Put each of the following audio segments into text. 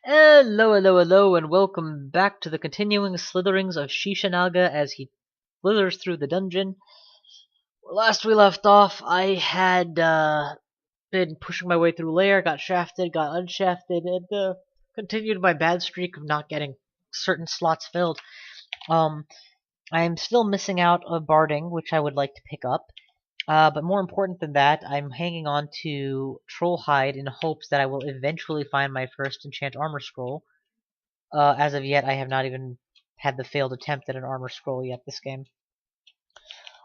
Hello, hello, hello, and welcome back to the continuing slitherings of Sheshanaga as he slithers through the dungeon. Last we left off, I had been pushing my way through lair, got shafted, got unshafted, and continued my bad streak of not getting certain slots filled. I am still missing out on barding, which I would like to pick up. But more important than that, I'm hanging on to Trollhide in hopes that I will eventually find my first enchant armor scroll. As of yet, I have not even had the failed attempt at an armor scroll yet this game.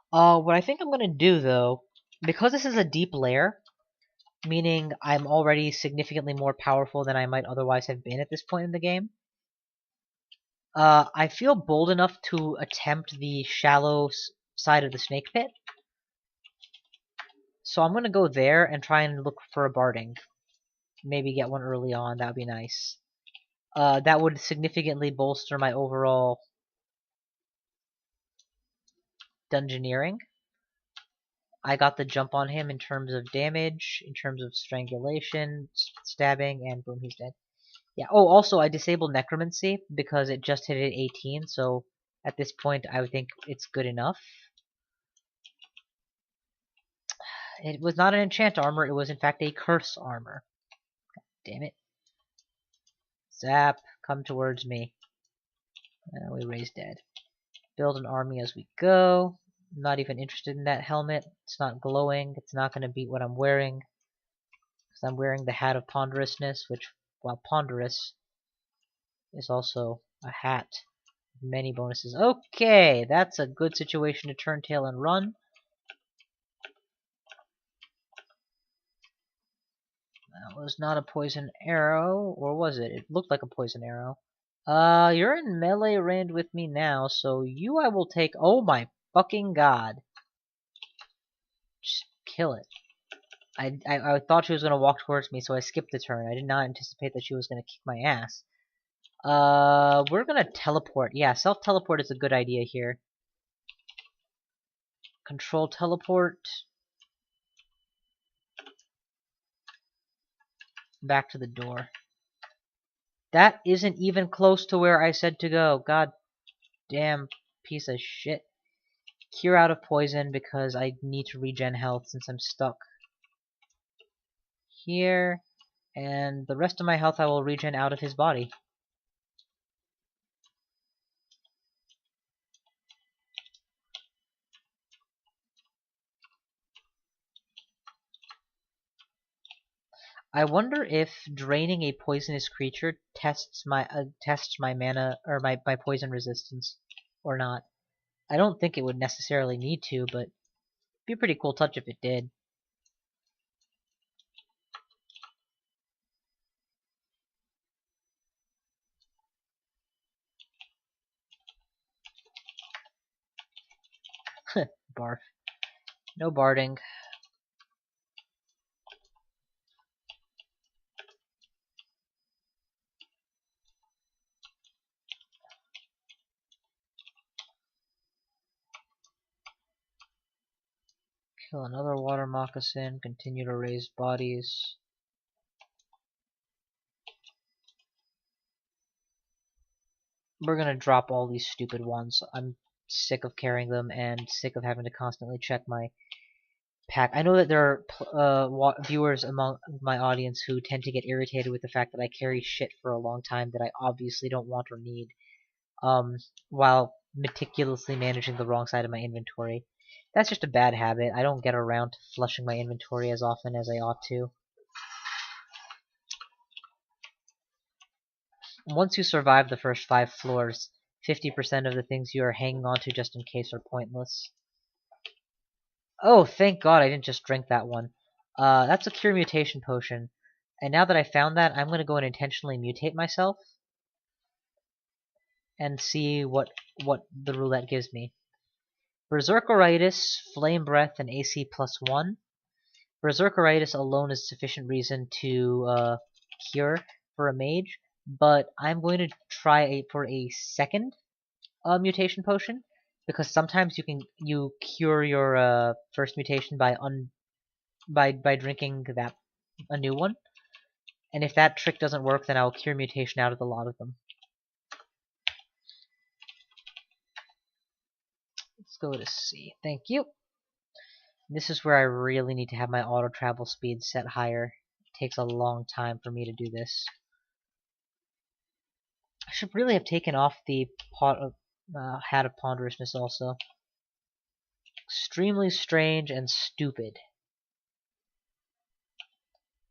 What I think I'm gonna do though, because this is a deep lair, meaning I'm already significantly more powerful than I might otherwise have been at this point in the game, I feel bold enough to attempt the shallow side of the snake pit. So I'm gonna go there and try and look for a barding. Maybe get one early on, that would be nice. That would significantly bolster my overall dungeoneering. I got the jump on him in terms of damage, in terms of strangulation, stabbing, and boom, he's dead. Yeah, oh, also, I disabled necromancy because it just hit at 18, so at this point, I would think it's good enough. It was not an enchant armor, it was in fact a curse armor. God damn it. Zap, come towards me. We raise dead. Build an army as we go. I'm not even interested in that helmet. It's not glowing. It's not going to beat what I'm wearing. Because I'm wearing the hat of ponderousness, which, while ponderous, is also a hat with many bonuses. Okay, that's a good situation to turn tail and run. That was not a poison arrow, or was it? It looked like a poison arrow. You're in melee range with me now, so you I will take. Oh my fucking god. Just kill it. I thought she was gonna walk towards me, so I skipped the turn. I did not anticipate that she was gonna kick my ass. We're gonna teleport. Yeah, self-teleport is a good idea here. Control teleport. Back to the door. That isn't even close to where I said to go. God damn piece of shit. Cure out of poison because I need to regen health since I'm stuck here. And the rest of my health I will regen out of his body. I wonder if draining a poisonous creature tests my mana or my poison resistance or not. I don't think it would necessarily need to, but it'd be a pretty cool touch if it did. Barf. No barding. Kill another water moccasin. Continue to raise bodies. We're gonna drop all these stupid ones. I'm sick of carrying them and sick of having to constantly check my pack. I know that there are viewers among my audience who tend to get irritated with the fact that I carry shit for a long time that I obviously don't want or need, while meticulously managing the wrong side of my inventory. That's just a bad habit. I don't get around to flushing my inventory as often as I ought to. Once you survive the first 5 floors, 50% of the things you are hanging on to just in case are pointless. Oh, thank God I didn't just drink that one. That's a cure mutation potion. And now that I found that, I'm going to go and intentionally mutate myself and see what the roulette gives me. Berserkeritis, Flame Breath, and AC +1. Berserkeritis alone is sufficient reason to cure for a mage, but I'm going to try for a second mutation potion, because sometimes you cure your first mutation by drinking a new one, And if that trick doesn't work, then I'll Cure Mutation out of the lot of them. Let's go to C. Thank you. This is where I really need to have my auto travel speed set higher. It takes a long time for me to do this. I should really have taken off the Hat of Ponderousness also. Extremely strange and stupid.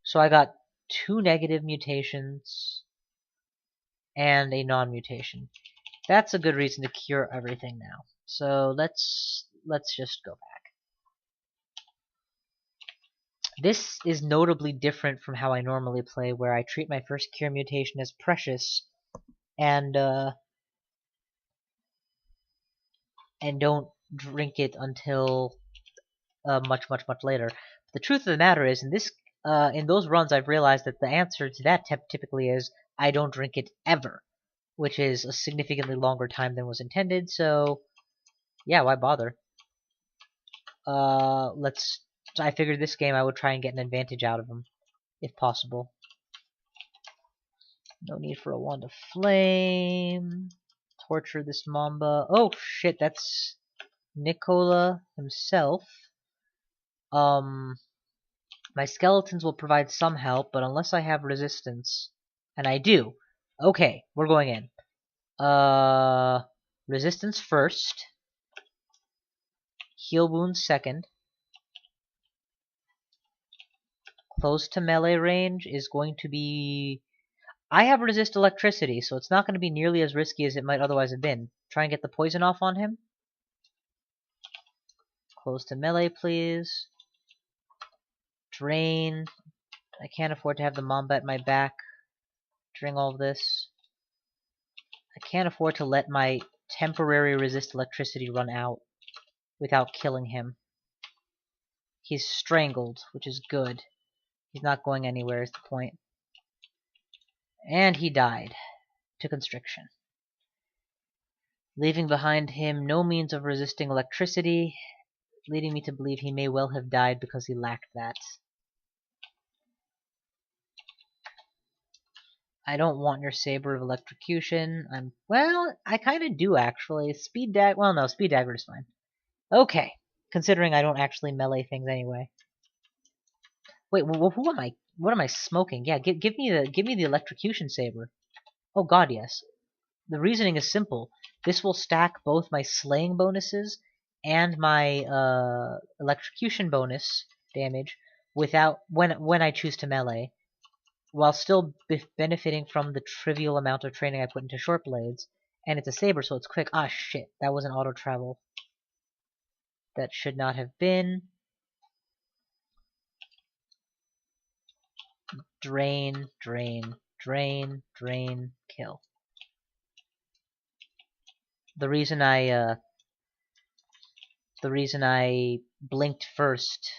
So I got 2 negative mutations and a non-mutation. That's a good reason to cure everything now. So let's just go back. This is notably different from how I normally play, where I treat my first cure mutation as precious and don't drink it until much later. The truth of the matter is, in those runs, I've realized that the answer to that typically is I don't drink it ever, which is a significantly longer time than was intended. So, yeah, why bother? I figured this game I would try and get an advantage out of them, if possible. No need for a wand of flame. Torture this Mamba. Oh shit, that's Nicola himself. My skeletons will provide some help, but unless I have resistance, and I do. Okay, we're going in. Resistance first. Heal wounds second. Close to melee range is going to be... I have resist electricity, so it's not going to be nearly as risky as it might otherwise have been. Try and get the poison off on him. Close to melee, please. Drain. I can't afford to have the Mamba at my back during all of this. I can't afford to let my temporary resist electricity run out without killing him. He's strangled, which is good. He's not going anywhere is the point. And he died to constriction, leaving behind him no means of resisting electricity, leading me to believe he may well have died because he lacked that. I don't want your Saber of Electrocution. Well, I kind of do actually. Speed Dagger, well no, Speed Dagger is fine. Okay, considering I don't actually melee things anyway. Wait, what am I smoking? Yeah, give me the Electrocution Saber. Oh god, yes. The reasoning is simple. This will stack both my slaying bonuses and my electrocution bonus damage without when I choose to melee, while still benefiting from the trivial amount of training I put into short blades. And it's a saber, so it's quick. Ah, shit. That was an auto travel. That should not have been. Drain, drain, drain, drain, kill. The reason I blinked first,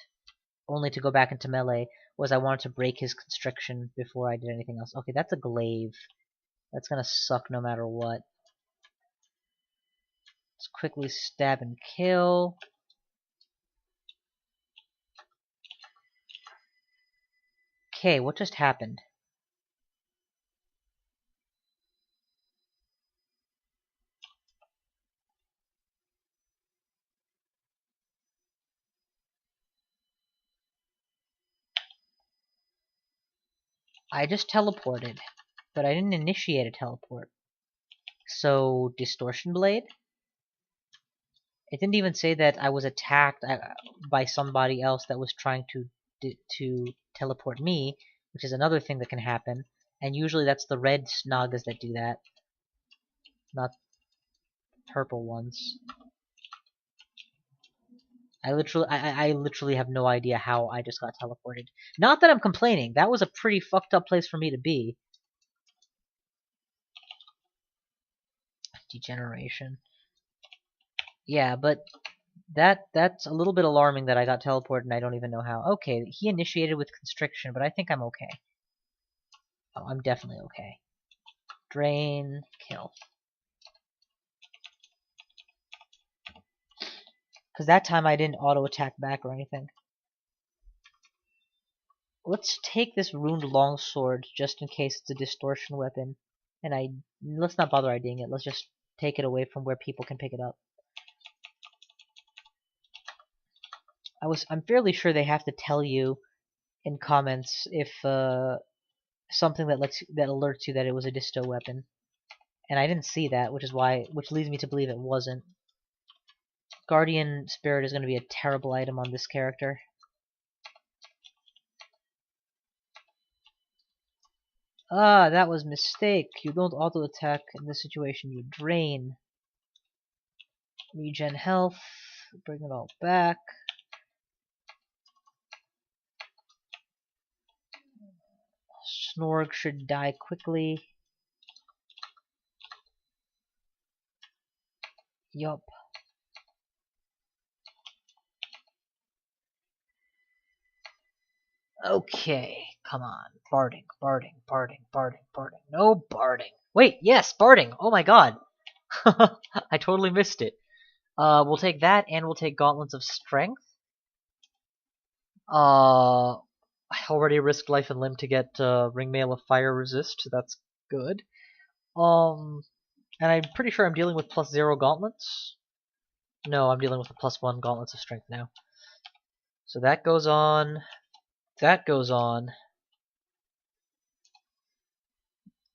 only to go back into melee, was I wanted to break his constriction before I did anything else. Okay, that's a glaive. That's gonna suck no matter what. Let's quickly stab and kill. Okay, what just happened? I just teleported, but I didn't initiate a teleport. So, Distortion Blade? It didn't even say that I was attacked by somebody else that was trying to teleport me, which is another thing that can happen. And usually that's the red Nagas that do that, not purple ones. I literally have no idea how I just got teleported. Not that I'm complaining. That was a pretty fucked up place for me to be. Degeneration. Yeah, but that's a little bit alarming that I got teleported and I don't even know how. Okay, he initiated with constriction, but I think I'm okay. Oh, I'm definitely okay. Drain, kill. Because that time I didn't auto-attack back or anything. let's take this ruined longsword just in case it's a distortion weapon. And let's not bother IDing it. Let's just take it away from where people can pick it up. I'm fairly sure they have to tell you in comments if something that alerts you that it was a disto weapon. And I didn't see that, which leads me to believe it wasn't. Guardian Spirit is going to be a terrible item on this character. Ah, that was a mistake. You don't auto-attack in this situation, you drain. Regen health, bring it all back. Snorg should die quickly. Yup. Okay, come on. Barding. No barding. Wait, yes, barding. Oh my god. I totally missed it. We'll take that, and we'll take Gauntlets of Strength. I already risked life and limb to get Ringmail of Fire Resist. That's good. And I'm pretty sure I'm dealing with +0 gauntlets. No, I'm dealing with the +1 Gauntlets of Strength now. So that goes on. That goes on.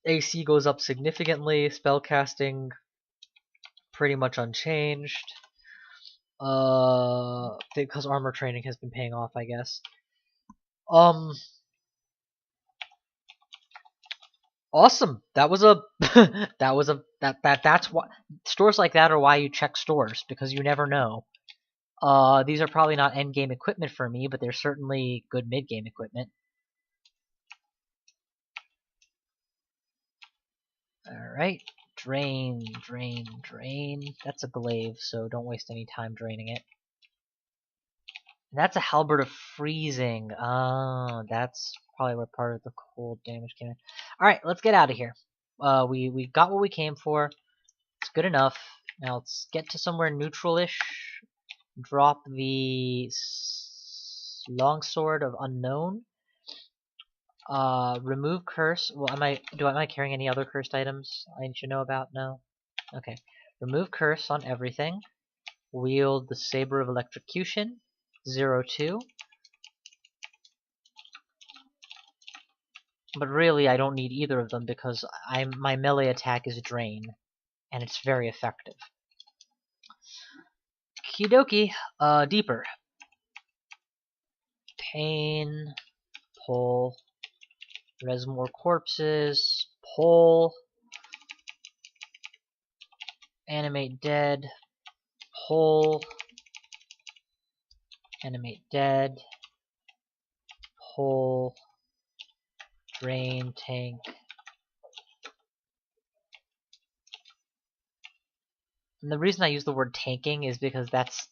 AC goes up significantly. Spellcasting pretty much unchanged. Because armor training has been paying off, I guess. Awesome. That was a that's why stores like that are why you check stores, because you never know. These are probably not end game equipment for me, but they're certainly good mid game equipment. Alright. Drain. That's a glaive, so don't waste any time draining it. And that's a Halberd of Freezing. Oh, that's probably where part of the cold damage came in. Alright, let's get out of here. We got what we came for. It's good enough. Now let's get to somewhere neutral-ish. Drop the Longsword of Unknown. Remove curse. Well, am I carrying any other cursed items I should know about? No? Okay. Remove curse on everything. Wield the Saber of Electrocution. 0-2. But really, I don't need either of them because my melee attack is Drain, and it's very effective. Kidoki, deeper. Pain, pull, res more corpses, pull, animate dead, pull, animate dead, pull, drain, tank. And the reason I use the word tanking is because that's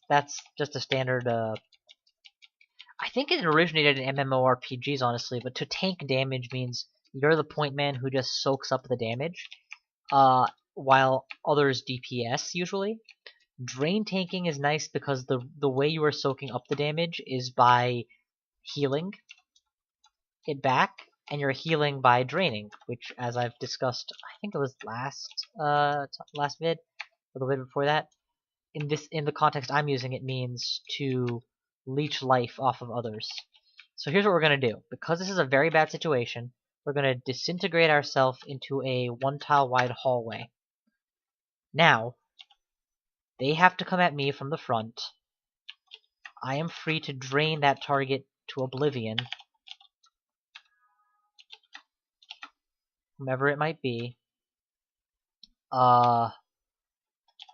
just a standard. I think it originated in MMORPGs, honestly, but to tank damage means you're the point man who just soaks up the damage, while others DPS usually. Drain tanking is nice because the way you are soaking up the damage is by healing it back, and you're healing by draining, which, as I've discussed, I think it was last vid, or the vid before that. In the context I'm using, it means to leech life off of others. So here's what we're gonna do. Because this is a very bad situation, we're gonna disintegrate ourselves into a 1-tile wide hallway. Now, they have to come at me from the front. I am free to drain that target to oblivion, whomever it might be. And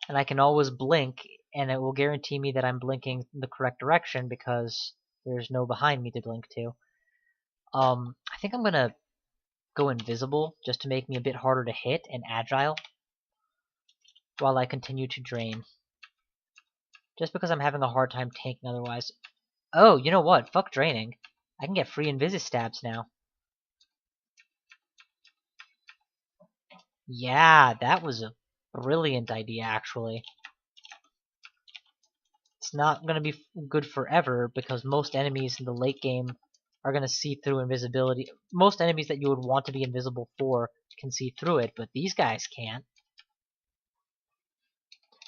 I can always blink, and it will guarantee me that I'm blinking in the correct direction because there's no behind me to blink to. I think I'm gonna go invisible just to make me a bit harder to hit and agile while I continue to drain. Just because I'm having a hard time tanking otherwise. Oh, you know what? Fuck draining. I can get free invisi stabs now. Yeah, that was a brilliant idea, actually. It's not going to be good forever because most enemies in the late game are going to see through invisibility. Most enemies that you would want to be invisible for can see through it, but these guys can't.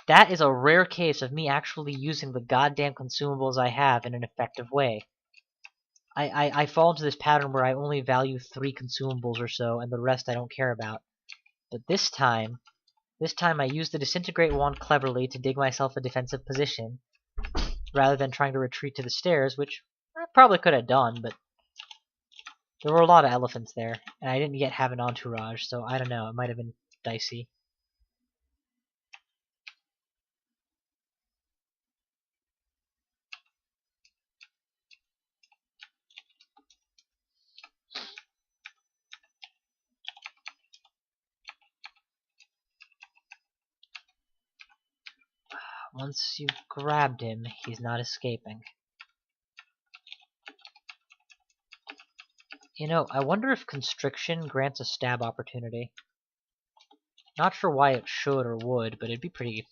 That is a rare case of me actually using the goddamn consumables I have in an effective way. I fall into this pattern where I only value 3 consumables or so, and the rest I don't care about. But this time I used the Disintegrate Wand cleverly to dig myself a defensive position, rather than trying to retreat to the stairs, which I probably could have done, but there were a lot of elephants there, and I didn't yet have an entourage, so I don't know, it might have been dicey. Once you've grabbed him, he's not escaping. You know, I wonder if Constriction grants a stab opportunity. Not sure why it should or would, but it'd be pretty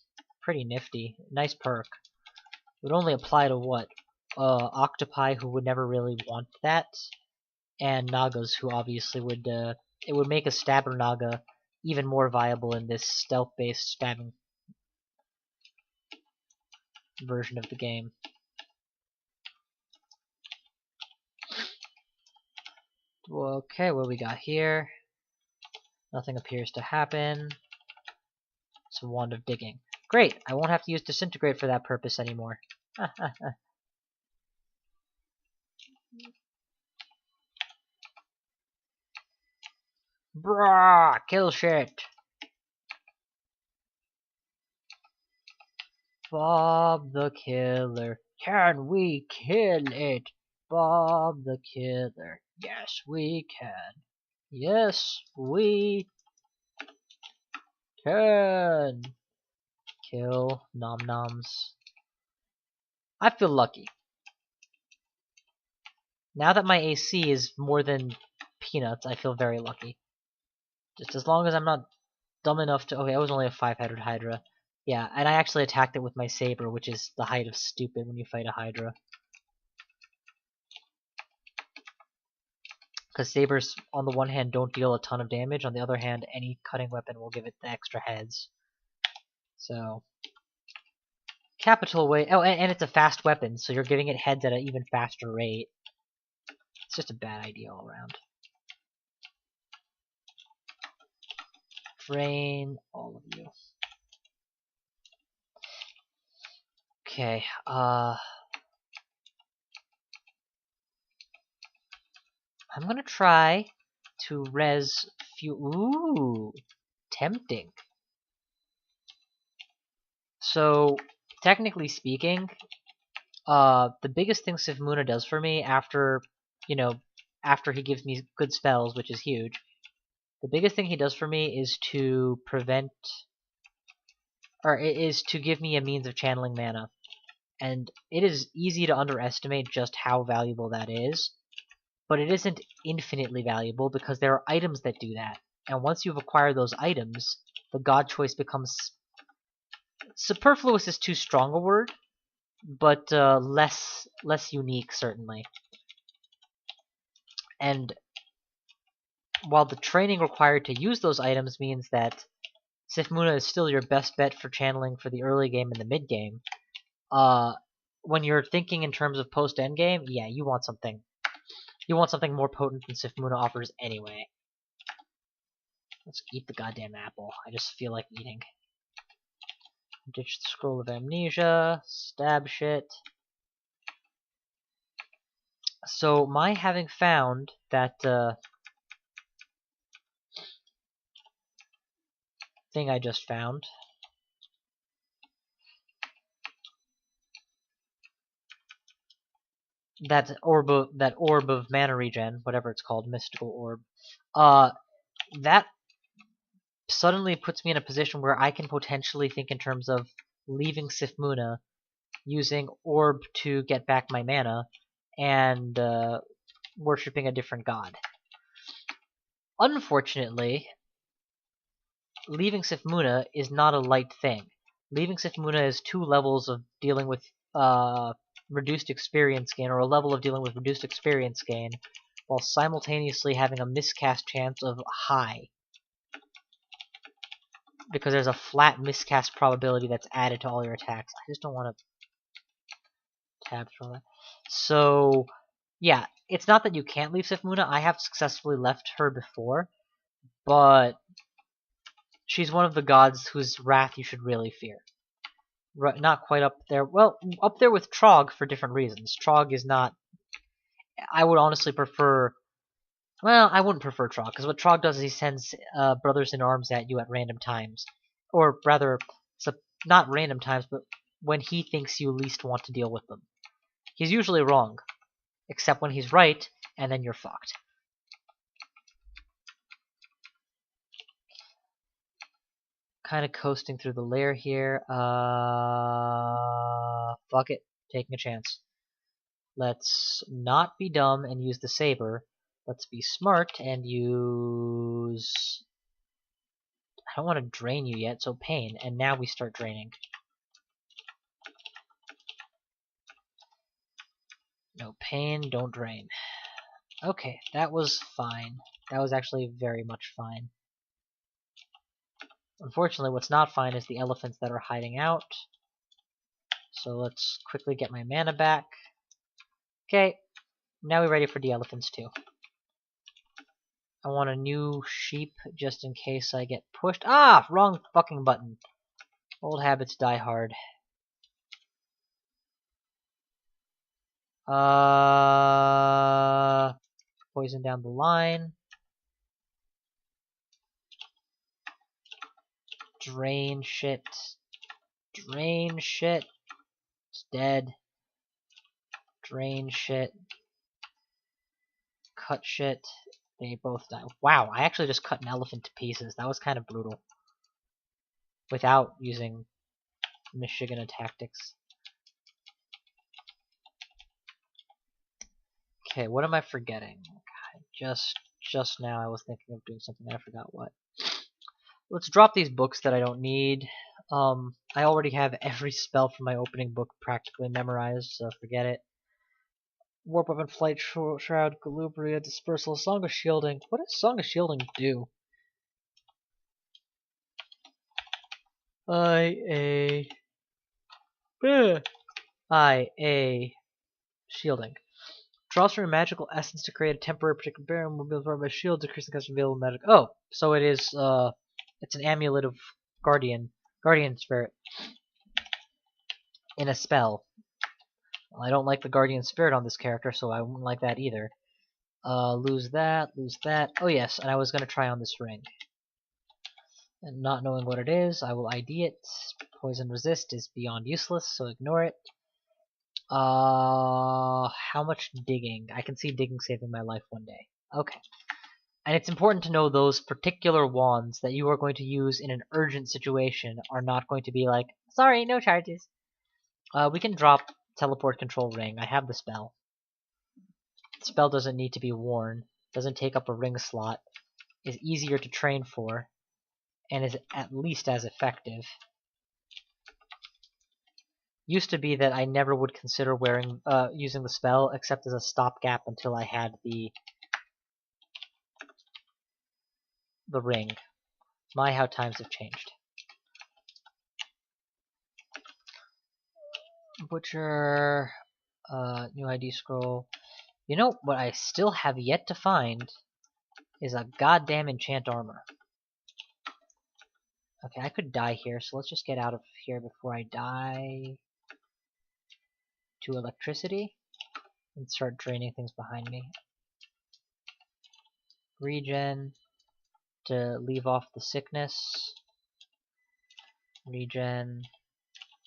nifty. Nice perk. It would only apply to what? Octopi who would never really want that, and Nagas who obviously would, it would make a Stabber Naga even more viable in this stealth-based stabbing version of the game. Okay, what we got here? Nothing appears to happen. It's a Wand of Digging. Great! I won't have to use Disintegrate for that purpose anymore. Brah! Kill shit! Bob the Killer. Can we kill it? Bob the Killer. Yes, we can. Yes, we can. Kill nom noms. I feel lucky. Now that my AC is more than peanuts, I feel very lucky. Just as long as I'm not dumb enough to... Okay, I was only a 5-headed Hydra. Yeah, and I actually attacked it with my saber, which is the height of stupid when you fight a Hydra. Because sabers, on the one hand, don't deal a ton of damage. On the other hand, any cutting weapon will give it the extra heads. So... Capital way... Oh, and it's a fast weapon, so you're giving it heads at an even faster rate. It's just a bad idea all around. Drain all of you. Okay, I'm gonna try to res few. Ooh, tempting. So, technically speaking, the biggest thing Sifmuna does for me after, you know, after he gives me good spells, which is huge, the biggest thing he does for me is to prevent, or is to give me a means of channeling mana. And it is easy to underestimate just how valuable that is, but it isn't infinitely valuable because there are items that do that. And once you've acquired those items, the god choice becomes... Superfluous is too strong a word, but less unique, certainly. And while the training required to use those items means that Sifmuna is still your best bet for channeling for the early game and the mid game, when you're thinking in terms of post-endgame, yeah, you want something more potent than Sifmuna offers anyway. Let's eat the goddamn apple. I just feel like eating. Ditch the Scroll of Amnesia. Stab shit. So, my having found that thing I just found, that orb of mana regen, whatever it's called, mystical orb, that suddenly puts me in a position where I can potentially think in terms of leaving Sifmuna, using orb to get back my mana, and worshipping a different god. Unfortunately, leaving Sifmuna is not a light thing. Leaving Sifmuna is 2 levels of dealing with reduced experience gain, or a level of dealing with reduced experience gain, while simultaneously having a miscast chance of high. Because there's a flat miscast probability that's added to all your attacks. I just don't want to tab through that. So, yeah, it's not that you can't leave Sifmuna. I have successfully left her before, but she's one of the gods whose wrath you should really fear. Not quite up there. Well, up there with Trog for different reasons. Trog is not... I would honestly prefer... Well, I wouldn't prefer Trog, because what Trog does is he sends brothers in arms at you at random times. Or rather, not random times, but when he thinks you least want to deal with them. He's usually wrong, except when he's right, and then you're fucked. Kind of coasting through the lair here. Fuck it. Taking a chance. Let's not be dumb and use the saber. Let's be smart and use... I don't want to drain you yet, so pain. And now we start draining. No pain, don't drain. Okay, that was fine. That was actually very much fine. Unfortunately, what's not fine is the elephants that are hiding out. So let's quickly get my mana back. Okay, now we're ready for the elephants too. I want a new sheep just in case I get pushed. Ah! Wrong fucking button. Old habits die hard. Poison down the line. Drain shit. Drain shit. It's dead. Drain shit. Cut shit. They both die. Wow, I actually just cut an elephant to pieces. That was kind of brutal. Without using Michigan tactics. Okay, what am I forgetting? God, just now I was thinking of doing something and I forgot what. Let's drop these books that I don't need. I already have every spell from my opening book practically memorized, so forget it. Warp Weapon, Flight Shroud, Galubria, Dispersal, Song of Shielding. What does Song of Shielding do? Shielding. Draws from a magical essence to create a temporary particular barrier and will be absorbed by shield, decreasing the cost of available magic. Oh, so it is, it's an amulet of guardian spirit in a spell. Well, I don't like the guardian spirit on this character, so I wouldn't like that either. Lose that, lose that. Oh yes, and I was gonna try on this ring. And not knowing what it is, I will ID it. Poison resist is beyond useless, so ignore it. How much digging? I can see digging saving my life one day. Okay. And it's important to know those particular wands that you are going to use in an urgent situation are not going to be like, sorry, no charges. We can drop teleport control ring. I have the spell. The spell doesn't need to be worn. Doesn't take up a ring slot. Is easier to train for. And is at least as effective. Used to be that I never would consider wearing using the spell except as a stopgap until I had the ring. My, how times have changed. Butcher, new ID scroll. You know what I still have yet to find is a goddamn enchant armor. Okay, I could die here, so let's just get out of here before I die. To electricity and start draining things behind me. Regen to leave off the sickness. Regen.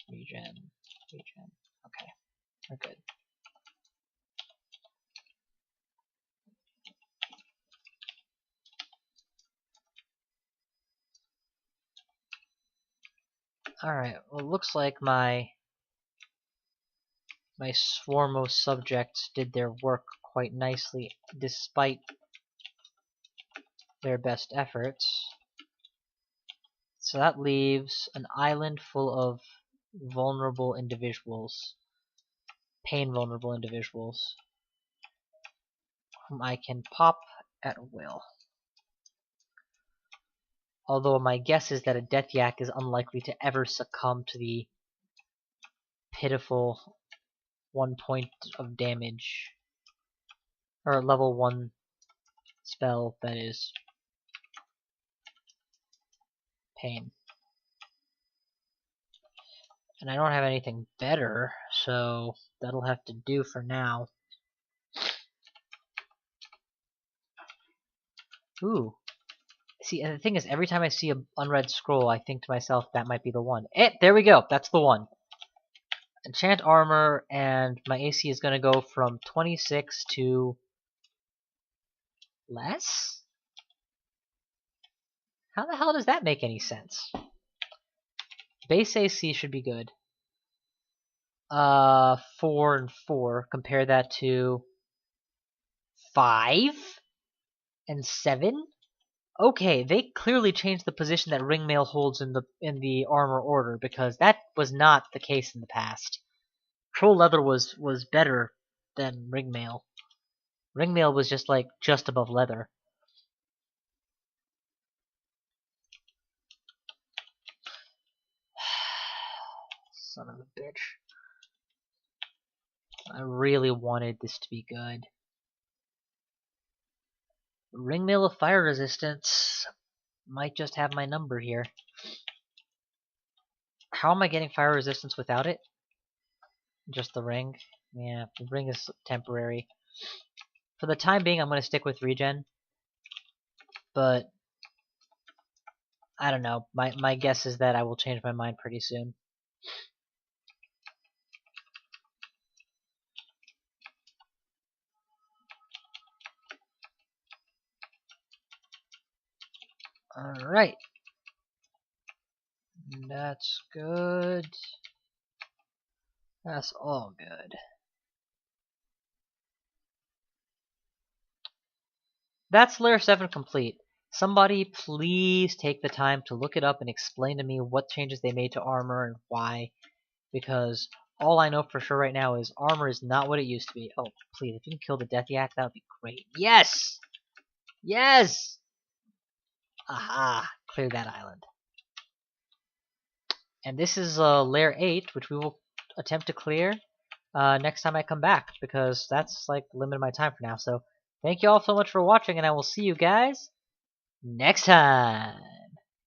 Okay, we're good. Alright, well it looks like my Swarmos subjects did their work quite nicely despite their best efforts. So that leaves an island full of vulnerable individuals. pain vulnerable individuals whom I can pop at will. Although my guess is that a Death Yak is unlikely to ever succumb to the pitiful 1 point of damage, or level 1 spell, that is. Pain. And I don't have anything better, so that'll have to do for now. Ooh. See, and the thing is, every time I see an unread scroll, I think to myself, that might be the one. There we go, that's the one. Enchant armor, and my AC is going to go from 26 to less? How the hell does that make any sense? Base AC should be good. 4 and 4. Compare that to 5 and 7. Okay, they clearly changed the position that ringmail holds in the armor order, because that was not the case in the past. Troll leather was better than ringmail. Ringmail was just above leather. Son of a bitch. I really wanted this to be good. Ringmail of fire resistance might just have my number here. How am I getting fire resistance without it? Just the ring? Yeah, the ring is temporary. For the time being, I'm going to stick with regen. But I don't know. My guess is that I will change my mind pretty soon. Alright. That's good. That's all good. That's layer 7 complete. Somebody please take the time to look it up and explain to me what changes they made to armor and why. Because all I know for sure right now is armor is not what it used to be. Oh, please, if you can kill the Death Yak, that would be great. Yes! Yes! Aha! Clear that island. And this is layer 8, which we will attempt to clear next time I come back, because that's like the limit of my time for now. So thank you all so much for watching, and I will see you guys next time.